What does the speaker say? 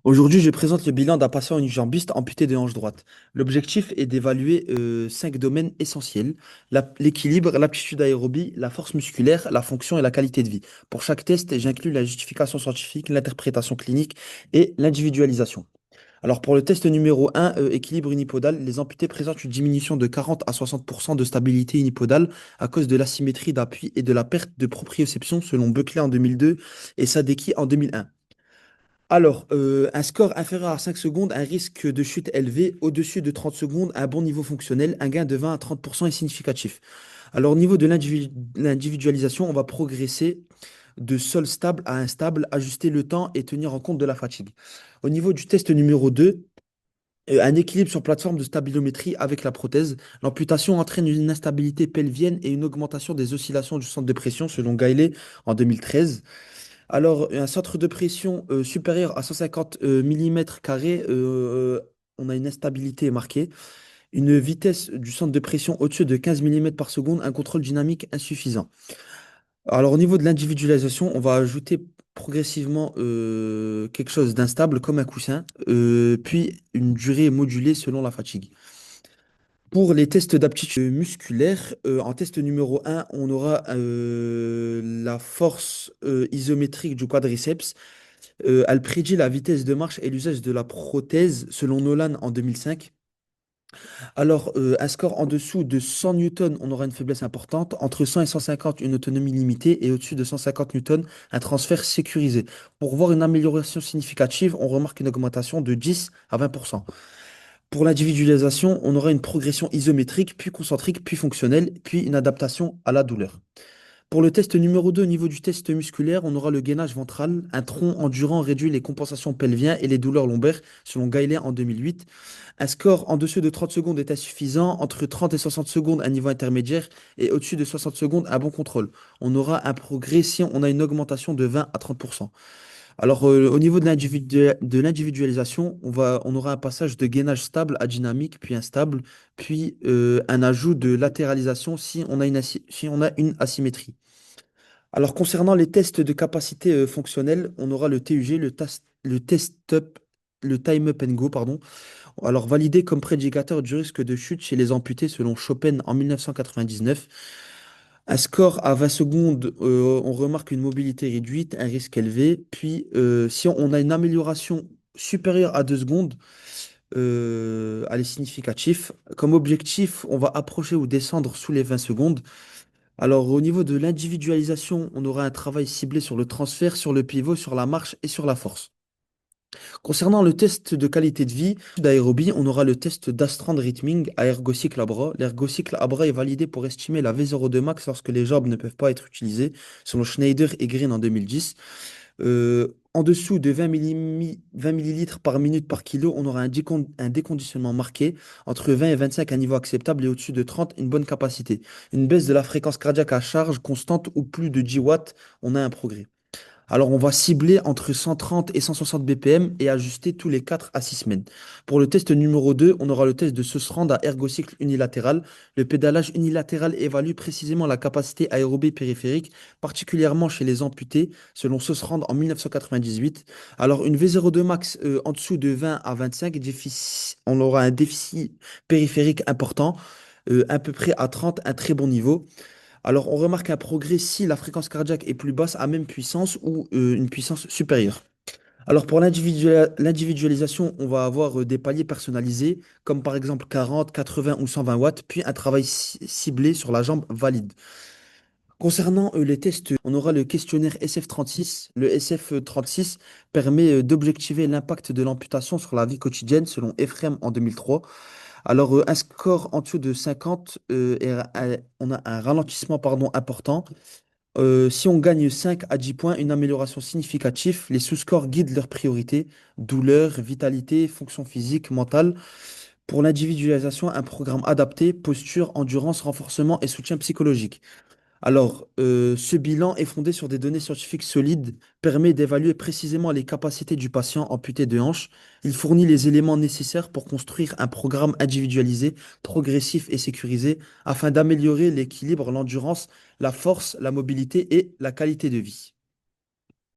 Aujourd'hui, je présente le bilan d'un patient unijambiste amputé de hanche droite. L'objectif est d'évaluer 5 domaines essentiels: l'équilibre, l'aptitude aérobie, la force musculaire, la fonction et la qualité de vie. Pour chaque test, j'inclus la justification scientifique, l'interprétation clinique et l'individualisation. Alors pour le test numéro 1, équilibre unipodal, les amputés présentent une diminution de 40 à 60% de stabilité unipodale à cause de l'asymétrie d'appui et de la perte de proprioception selon Buckley en 2002 et Sadeki en 2001. Alors, un score inférieur à 5 secondes, un risque de chute élevé, au-dessus de 30 secondes, un bon niveau fonctionnel, un gain de 20 à 30% est significatif. Alors, au niveau de l'individualisation, on va progresser de sol stable à instable, ajuster le temps et tenir en compte de la fatigue. Au niveau du test numéro 2, un équilibre sur plateforme de stabilométrie avec la prothèse. L'amputation entraîne une instabilité pelvienne et une augmentation des oscillations du centre de pression selon Gaillet en 2013. Alors, un centre de pression supérieur à 150 mm carrés, on a une instabilité marquée. Une vitesse du centre de pression au-dessus de 15 mm par seconde, un contrôle dynamique insuffisant. Alors, au niveau de l'individualisation, on va ajouter progressivement quelque chose d'instable comme un coussin, puis une durée modulée selon la fatigue. Pour les tests d'aptitude musculaire, en test numéro 1, on aura la force isométrique du quadriceps. Elle prédit la vitesse de marche et l'usage de la prothèse selon Nolan en 2005. Alors, un score en dessous de 100 newtons, on aura une faiblesse importante. Entre 100 et 150, une autonomie limitée. Et au-dessus de 150 newtons, un transfert sécurisé. Pour voir une amélioration significative, on remarque une augmentation de 10 à 20%. Pour l'individualisation, on aura une progression isométrique, puis concentrique, puis fonctionnelle, puis une adaptation à la douleur. Pour le test numéro 2, au niveau du test musculaire, on aura le gainage ventral. Un tronc endurant réduit les compensations pelviennes et les douleurs lombaires, selon Gailet en 2008. Un score en dessous de 30 secondes est insuffisant. Entre 30 et 60 secondes, un niveau intermédiaire. Et au-dessus de 60 secondes, un bon contrôle. On aura un progrès si on a une augmentation de 20 à 30%. Alors, au niveau de de l'individualisation, on aura un passage de gainage stable à dynamique, puis instable, puis un ajout de latéralisation si on a si on a une asymétrie. Alors, concernant les tests de capacité fonctionnelle, on aura le TUG, le test up, le time up and go, pardon. Alors, validé comme prédicateur du risque de chute chez les amputés selon Chopin en 1999. Un score à 20 secondes, on remarque une mobilité réduite, un risque élevé. Puis, si on a une amélioration supérieure à 2 secondes, elle est significative. Comme objectif, on va approcher ou descendre sous les 20 secondes. Alors, au niveau de l'individualisation, on aura un travail ciblé sur le transfert, sur le pivot, sur la marche et sur la force. Concernant le test de qualité de vie d'aérobie, on aura le test d'Astrand Rhythming à ergocycle à bras. L'ergocycle à bras est validé pour estimer la V02 max lorsque les jambes ne peuvent pas être utilisées, selon Schneider et Green en 2010. En dessous de 20 millilitres par minute par kilo, on aura un déconditionnement marqué. Entre 20 et 25, un niveau acceptable, et au-dessus de 30, une bonne capacité. Une baisse de la fréquence cardiaque à charge constante ou plus de 10 watts, on a un progrès. Alors, on va cibler entre 130 et 160 BPM et ajuster tous les 4 à 6 semaines. Pour le test numéro 2, on aura le test de Sussrand à ergocycle unilatéral. Le pédalage unilatéral évalue précisément la capacité aérobie périphérique, particulièrement chez les amputés, selon Sussrand en 1998. Alors, une V02 max en dessous de 20 à 25, on aura un déficit périphérique important, à peu près à 30, un très bon niveau. Alors, on remarque un progrès si la fréquence cardiaque est plus basse à même puissance ou une puissance supérieure. Alors, pour l'individualisation, on va avoir des paliers personnalisés, comme par exemple 40, 80 ou 120 watts, puis un travail ciblé sur la jambe valide. Concernant les tests, on aura le questionnaire SF36. Le SF36 permet d'objectiver l'impact de l'amputation sur la vie quotidienne, selon Ephraim en 2003. Alors, un score en dessous de 50, on a un ralentissement pardon, important. Si on gagne 5 à 10 points, une amélioration significative, les sous-scores guident leurs priorités: douleur, vitalité, fonction physique, mentale. Pour l'individualisation, un programme adapté: posture, endurance, renforcement et soutien psychologique. Alors, ce bilan est fondé sur des données scientifiques solides, permet d'évaluer précisément les capacités du patient amputé de hanche. Il fournit les éléments nécessaires pour construire un programme individualisé, progressif et sécurisé afin d'améliorer l'équilibre, l'endurance, la force, la mobilité et la qualité de vie.